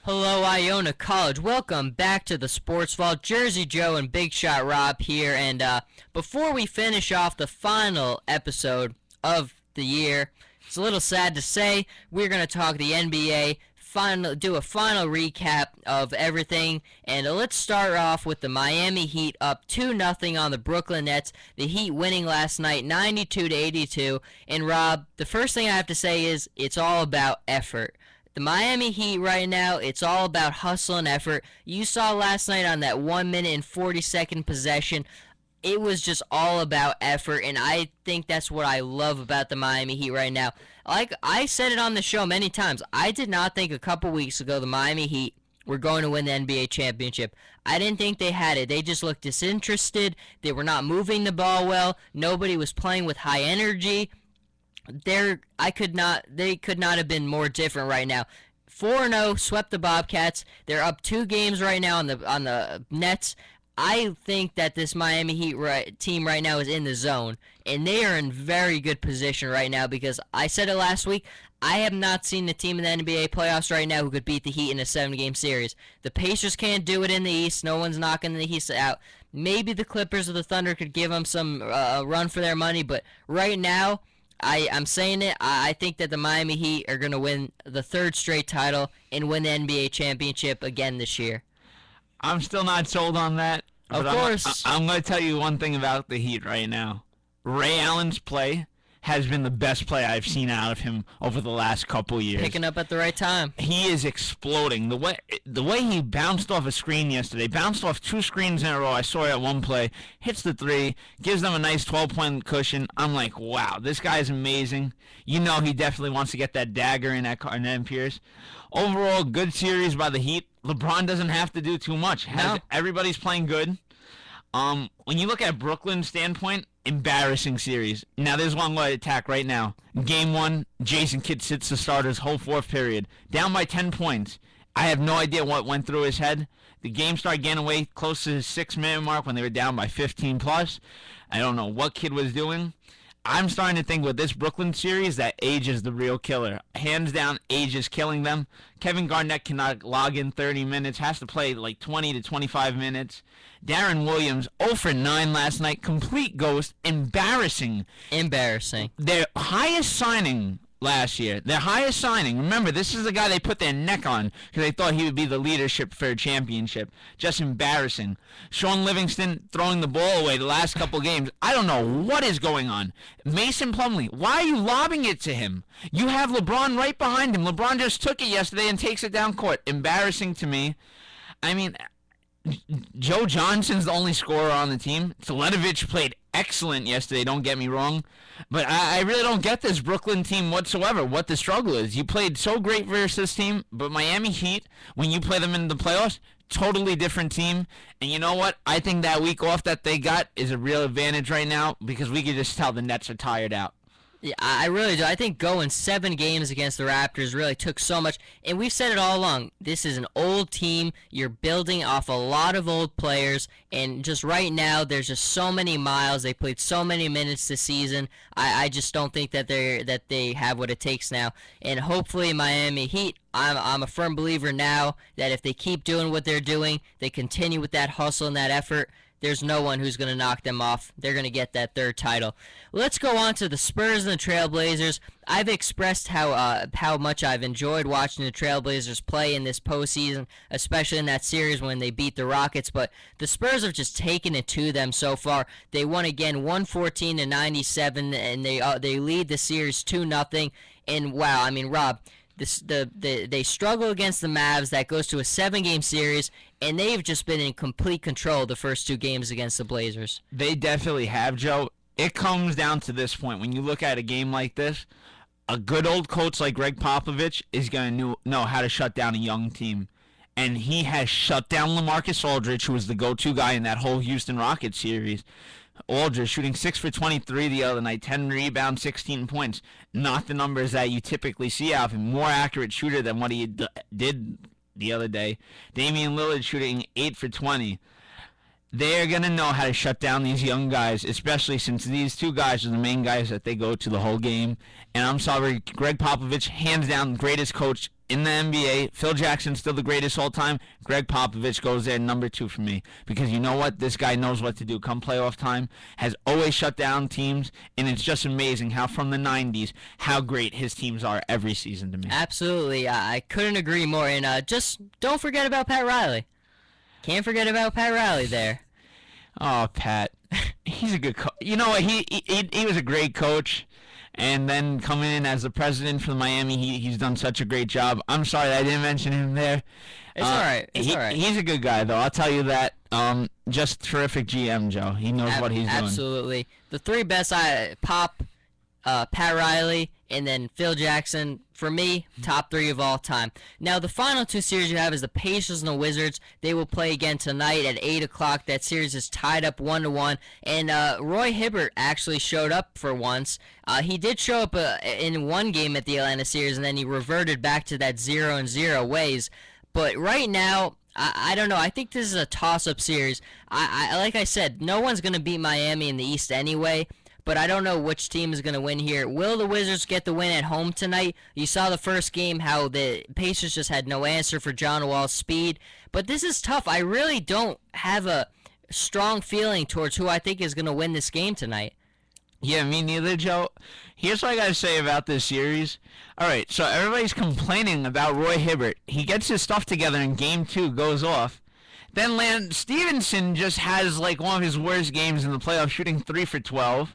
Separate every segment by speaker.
Speaker 1: Hello, Iona College. Welcome back to the Sports Vault. Jersey Joe and Big Shot Rob here. And before we finish off the final episode of the year, it's a little sad to say, we're going to talk the NBA, do a final recap of everything. And let's start off with the Miami Heat up 2-0 on the Brooklyn Nets. The Heat winning last night 92-82. And Rob, the first thing I have to say is it's all about effort. The Miami Heat right now, it's all about hustle and effort. You saw last night on that 1 minute and 40-second possession, it was just all about effort, and I think that's what I love about the Miami Heat right now. Like I said it on the show many times, I did not think a couple weeks ago the Miami Heat were going to win the NBA championship. I didn't think they had it. They just looked disinterested. They were not moving the ball well. Nobody was playing with high energy. They could not have been more different right now. 4-0, swept the Bobcats. They're up 2 games right now on the Nets. I think that this Miami Heat team right now is in the zone, and they are in very good position right now because I said it last week. I have not seen the team in the NBA playoffs right now who could beat the Heat in a 7-game series. The Pacers can't do it in the East. No one's knocking the East out. Maybe the Clippers or the Thunder could give them some run for their money, but right now, I'm saying it. I think that the Miami Heat are going to win the 3rd straight title and win the NBA championship again this year.
Speaker 2: I'm still not sold on that.
Speaker 1: Of course.
Speaker 2: I'm going to tell you one thing about the Heat right now. Ray Allen's play has been the best play I've seen out of him over the last couple years.
Speaker 1: Picking up at the right time.
Speaker 2: He is exploding. The way he bounced off a screen yesterday, bounced off 2 screens in a row. I saw it at one play, hits the 3, gives them a nice 12-point cushion. I'm like, wow, this guy is amazing. You know he definitely wants to get that dagger in at Carnett Pierce. Overall, good series by the Heat. LeBron doesn't have to do too much.
Speaker 1: No.
Speaker 2: Everybody's playing good. When you look at Brooklyn's standpoint, embarrassing series. Now, there's one way to attack right now. Game 1, Jason Kidd sits the starters whole 4th period. Down by 10 points. I have no idea what went through his head. The game started getting away close to his 6-minute mark when they were down by 15 plus. I don't know what Kidd was doing. I'm starting to think with this Brooklyn series that age is the real killer. Hands down, age is killing them. Kevin Garnett cannot log in 30 minutes, has to play like 20 to 25 minutes. Darren Williams, 0 for 9 last night, complete ghost, embarrassing. Their highest signing last year, remember, this is the guy they put their neck on because they thought he would be the leadership for a championship. Just embarrassing. Sean Livingston throwing the ball away the last couple games. I don't know what is going on. Mason Plumlee, why are you lobbing it to him? You have LeBron right behind him. LeBron just took it yesterday and takes it down court. Embarrassing to me. I mean, Joe Johnson's the only scorer on the team. Teletovic played excellent yesterday, don't get me wrong. But I really don't get this Brooklyn team whatsoever, what the struggle is. You played so great versus this team, but Miami Heat, when you play them in the playoffs, totally different team. And you know what? I think that week off that they got is a real advantage right now because we can just tell the Nets are tired out.
Speaker 1: Yeah, I really do. I think going 7 games against the Raptors really took so much. And we've said it all along. This is an old team. You're building off a lot of old players. And just right now, there's just so many miles. They played so many minutes this season. I just don't think that they have what it takes now. And hopefully Miami Heat, I'm a firm believer now that if they keep doing what they're doing, they continue with that hustle and that effort, there's no one who's going to knock them off. They're going to get that 3rd title. Let's go on to the Spurs and the Trailblazers. I've expressed how much I've enjoyed watching the Trailblazers play in this postseason, especially in that series when they beat the Rockets. But the Spurs have just taken it to them so far. They won again 114-97, and they lead the series 2-0. And wow, I mean, Rob, they struggle against the Mavs. That goes to a 7-game series, and they've just been in complete control the first 2 games against the Blazers.
Speaker 2: They definitely have, Joe. It comes down to this point. When you look at a game like this, a good old coach like Greg Popovich is going to know how to shut down a young team. And he has shut down LaMarcus Aldridge, who was the go-to guy in that whole Houston Rockets series. Aldridge shooting 6 for 23 the other night, 10 rebounds, 16 points. Not the numbers that you typically see out of him. More accurate shooter than what he did the other day. Damian Lillard shooting 8 for 20. they're going to know how to shut down these young guys, especially since these two guys are the main guys that they go to the whole game. And I'm sorry, Greg Popovich, hands down, the greatest coach in the NBA. Phil Jackson, still the greatest all time. Greg Popovich goes there number 2 for me. Because you know what? This guy knows what to do come playoff time. Has always shut down teams. And it's just amazing how from the 90s, how great his teams are every season to me.
Speaker 1: Absolutely. I couldn't agree more. And just don't forget about Pat Riley. Can't forget about Pat Riley there.
Speaker 2: Oh, Pat. He's a good coach. You know what? He was a great coach. And then coming in as the president for Miami, he's done such a great job. I'm sorry that I didn't mention him there.
Speaker 1: It's all right. It's all right.
Speaker 2: He's a good guy, though. I'll tell you that. Just terrific GM, Joe. He knows what he's doing.
Speaker 1: Absolutely. The 3 best, Pop, Pat Riley, and then Phil Jackson. For me, top 3 of all time. Now, the final 2 series you have is the Pacers and the Wizards. They will play again tonight at 8 o'clock. That series is tied up 1-1. And Roy Hibbert actually showed up for once. He did show up in one game at the Atlanta series, and then he reverted back to that 0-0 ways. But right now, I don't know. I think this is a toss-up series. I like I said, no one's going to beat Miami in the East anyway. But I don't know which team is going to win here. Will the Wizards get the win at home tonight? You saw the first game how the Pacers just had no answer for John Wall's speed. But this is tough. I really don't have a strong feeling towards who I think is going to win this game tonight.
Speaker 2: Yeah, me neither, Joe. Here's what I got to say about this series. All right, so everybody's complaining about Roy Hibbert. He gets his stuff together in Game 2, goes off. Then Lance Stevenson just has like one of his worst games in the playoffs, shooting 3 for 12.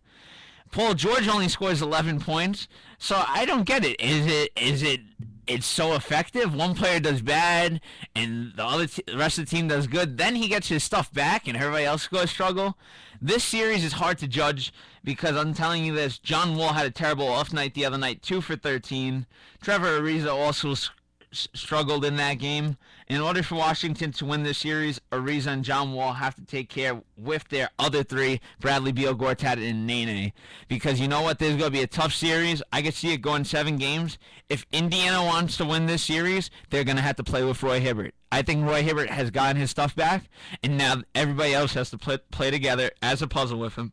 Speaker 2: Paul George only scores 11 points, so I don't get it. It's so effective? One player does bad, and the rest of the team does good. Then he gets his stuff back, and everybody else goes struggle. This series is hard to judge because I'm telling you this: John Wall had a terrible off night the other night, 2 for 13. Trevor Ariza also struggled in that game. In order for Washington to win this series, Ariza and John Wall have to take care with their other 3, Bradley Beal, Gortat, and Nene. Because you know what? There's going to be a tough series. I could see it going 7 games. If Indiana wants to win this series, they're going to have to play with Roy Hibbert. I think Roy Hibbert has gotten his stuff back, and now everybody else has to play together as a puzzle with him.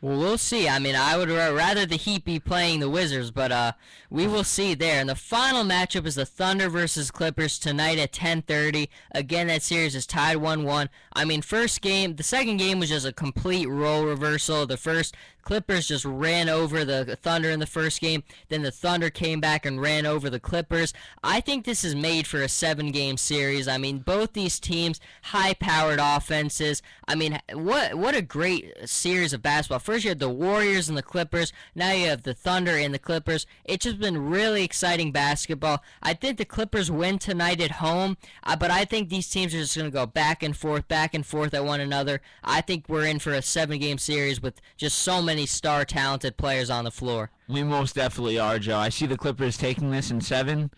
Speaker 1: Well, we'll see. I mean, I would rather the Heat be playing the Wizards, but we will see there. And the final matchup is the Thunder versus Clippers tonight at 10:30. Again, that series is tied 1-1. I mean, the second game was just a complete role reversal. The first, Clippers just ran over the Thunder in the first game. Then the Thunder came back and ran over the Clippers. I think this is made for a 7-game series. I mean, both these teams, high-powered offenses. I mean, what a great series of basketball. First you had the Warriors and the Clippers. Now you have the Thunder and the Clippers. It's just been really exciting basketball. I think the Clippers win tonight at home, but I think these teams are just going to go back and forth at one another. I think we're in for a 7-game series with just so many star talented players on the floor.
Speaker 2: We most definitely are, Joe. I see the Clippers taking this in 7.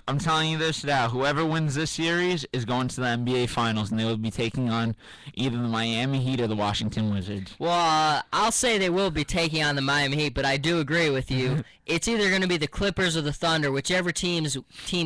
Speaker 2: I'm telling you this now, whoever wins this series is going to the NBA Finals, and they will be taking on either the Miami Heat or the Washington Wizards.
Speaker 1: Well, I'll say they will be taking on the Miami Heat, but I do agree with you. It's either going to be the Clippers or the Thunder. Whichever team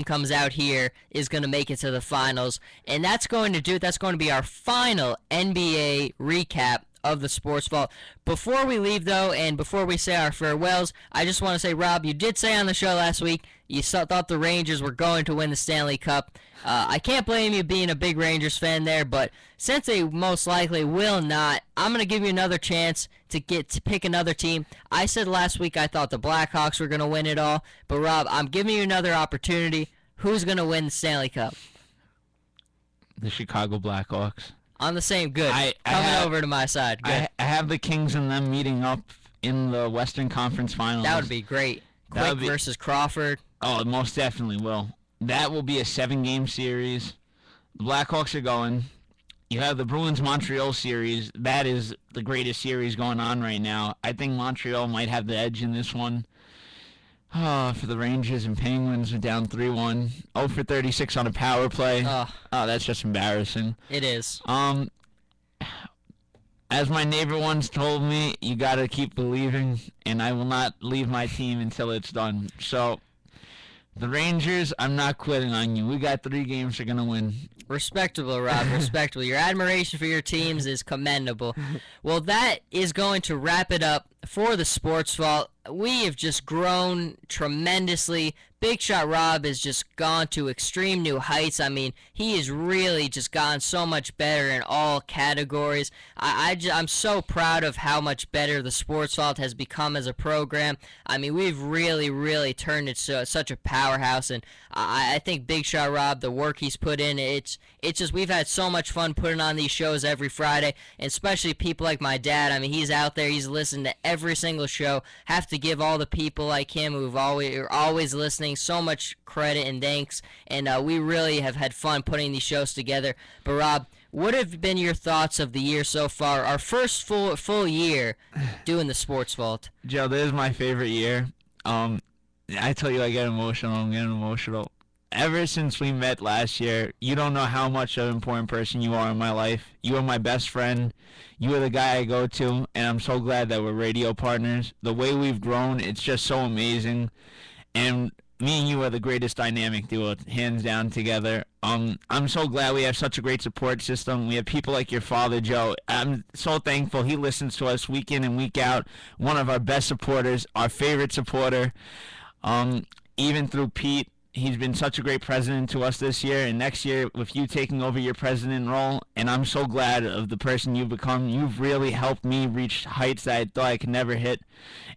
Speaker 1: comes out here is going to make it to the finals, and that's going to be our final NBA recap of the Sports Vault. Before we leave, though, and before we say our farewells, I just want to say, Rob, you did say on the show last week you thought the Rangers were going to win the Stanley Cup. I can't blame you being a big Rangers fan there, but since they most likely will not, I'm going to give you another chance to pick another team. I said last week I thought the Blackhawks were going to win it all, but Rob, I'm giving you another opportunity. Who's going to win the Stanley Cup?
Speaker 2: The Chicago Blackhawks.
Speaker 1: On the same, good. Coming over to my side. Good.
Speaker 2: I have the Kings and them meeting up in the Western Conference Finals.
Speaker 1: That would be great. Quick versus Crawford.
Speaker 2: Oh, it most definitely will. That will be a 7-game series. The Blackhawks are going. You have the Bruins-Montreal series. That is the greatest series going on right now. I think Montreal might have the edge in this one. For the Rangers and Penguins are down 3-1. 0 for 36 on a power play. That's just embarrassing.
Speaker 1: It is.
Speaker 2: As my neighbor once told me, you got to keep believing, and I will not leave my team until it's done. So, The Rangers, I'm not quitting on you. We got 3 games we're going to win.
Speaker 1: Respectable, Rob. Respectable. Your admiration for your teams is commendable. Well, that is going to wrap it up for the Sports Vault. We have just grown tremendously. Big Shot Rob has just gone to extreme new heights. I mean, he has really just gotten so much better in all categories. I'm so proud of how much better the Sports Vault has become as a program. I mean, we've really turned it to such a powerhouse, and I think Big Shot Rob, the work he's put in, it's just we've had so much fun putting on these shows every Friday, and especially people like my dad. I mean, he's out there, he's listening to every single show. Have to give all the people like him who are always listening so much credit and thanks, and we really have had fun putting these shows together. But Rob, what have been your thoughts of the year so far? Our first full year doing the Sports Vault.
Speaker 2: Joe, this is my favorite year. I tell you, I get emotional. I'm getting emotional. Ever since we met last year, you don't know how much of an important person you are in my life. You are my best friend. You are the guy I go to, and I'm so glad that we're radio partners. The way we've grown, it's just so amazing. And me and you are the greatest dynamic duo, hands down, together. I'm so glad we have such a great support system. We have people like your father, Joe. I'm so thankful. He listens to us week in and week out. One of our best supporters, our favorite supporter. Even through Pete, he's been such a great president to us this year, and next year with you taking over your president role, and I'm so glad of the person you've become. You've really helped me reach heights that I thought I could never hit,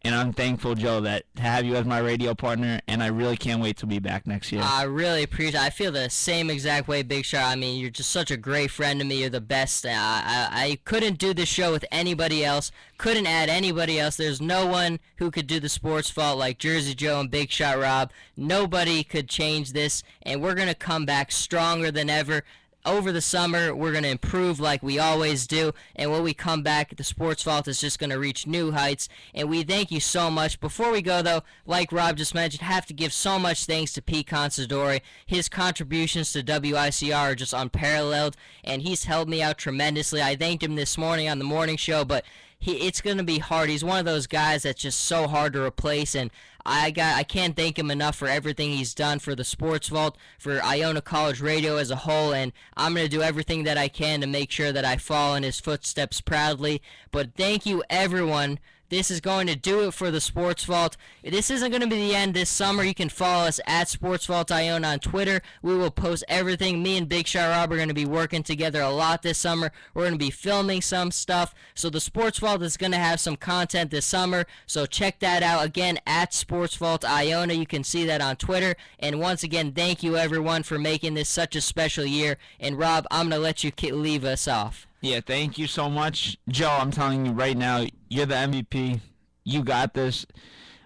Speaker 2: and I'm thankful, Joe, that to have you as my radio partner, and I really can't wait to be back next year.
Speaker 1: I really appreciate it. I feel the same exact way, Big Shot. I mean, you're just such a great friend to me. You're the best. I couldn't do this show with anybody else. Couldn't add anybody else. There's no one who could do the Sports Vault like Jersey Joe and Big Shot Rob. Nobody could change this, and we're going to come back stronger than ever. Over the summer, we're going to improve like we always do, and when we come back, the Sports Vault is just going to reach new heights, and we thank you so much. Before we go, though, like Rob just mentioned, have to give so much thanks to Pete Considori. His contributions to WICR are just unparalleled, and he's helped me out tremendously. I thanked him this morning on the morning show, but it's going to be hard. He's one of those guys that's just so hard to replace, and I can't thank him enough for everything he's done for the Sports Vault, for Iona College Radio as a whole, and I'm going to do everything that I can to make sure that I follow in his footsteps proudly. But thank you, everyone. This is going to do it for the Sports Vault. This isn't going to be the end this summer. You can follow us at Sports Vault Iona on Twitter. We will post everything. Me and Big Shot Rob are going to be working together a lot this summer. We're going to be filming some stuff. So the Sports Vault is going to have some content this summer. So check that out again at Sports Vault Iona. You can see that on Twitter. And once again, thank you everyone for making this such a special year. And Rob, I'm going to let you leave us off.
Speaker 2: Yeah, thank you so much. Joe, I'm telling you right now, you're the MVP. You got this.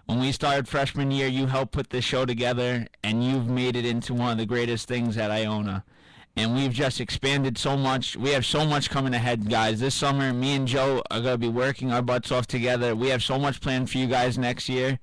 Speaker 2: When we started freshman year, you helped put this show together, and you've made it into one of the greatest things at Iona. And we've just expanded so much. We have so much coming ahead, guys. This summer, me and Joe are going to be working our butts off together. We have so much planned for you guys next year.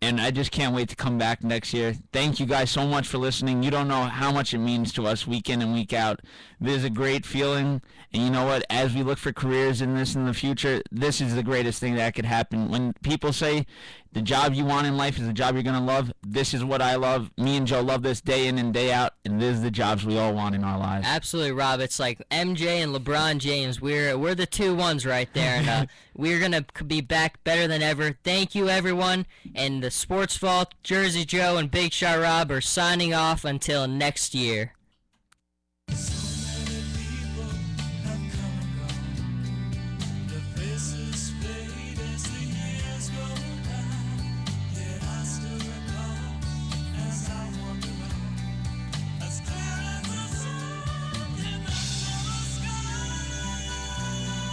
Speaker 2: And I just can't wait to come back next year. Thank you guys so much for listening. You don't know how much it means to us week in and week out. This is a great feeling. And you know what? As we look for careers in this in the future, this is the greatest thing that could happen. When people say the job you want in life is the job you're going to love, this is what I love. Me and Joe love this day in and day out. And this is the jobs we all want in our lives.
Speaker 1: Absolutely, Rob. It's like MJ and LeBron James. We're the two ones right there. And we're going to be back better than ever. Thank you, everyone. And the Sports Vault, Jersey Joe, and Big Shot Rob are signing off until next year.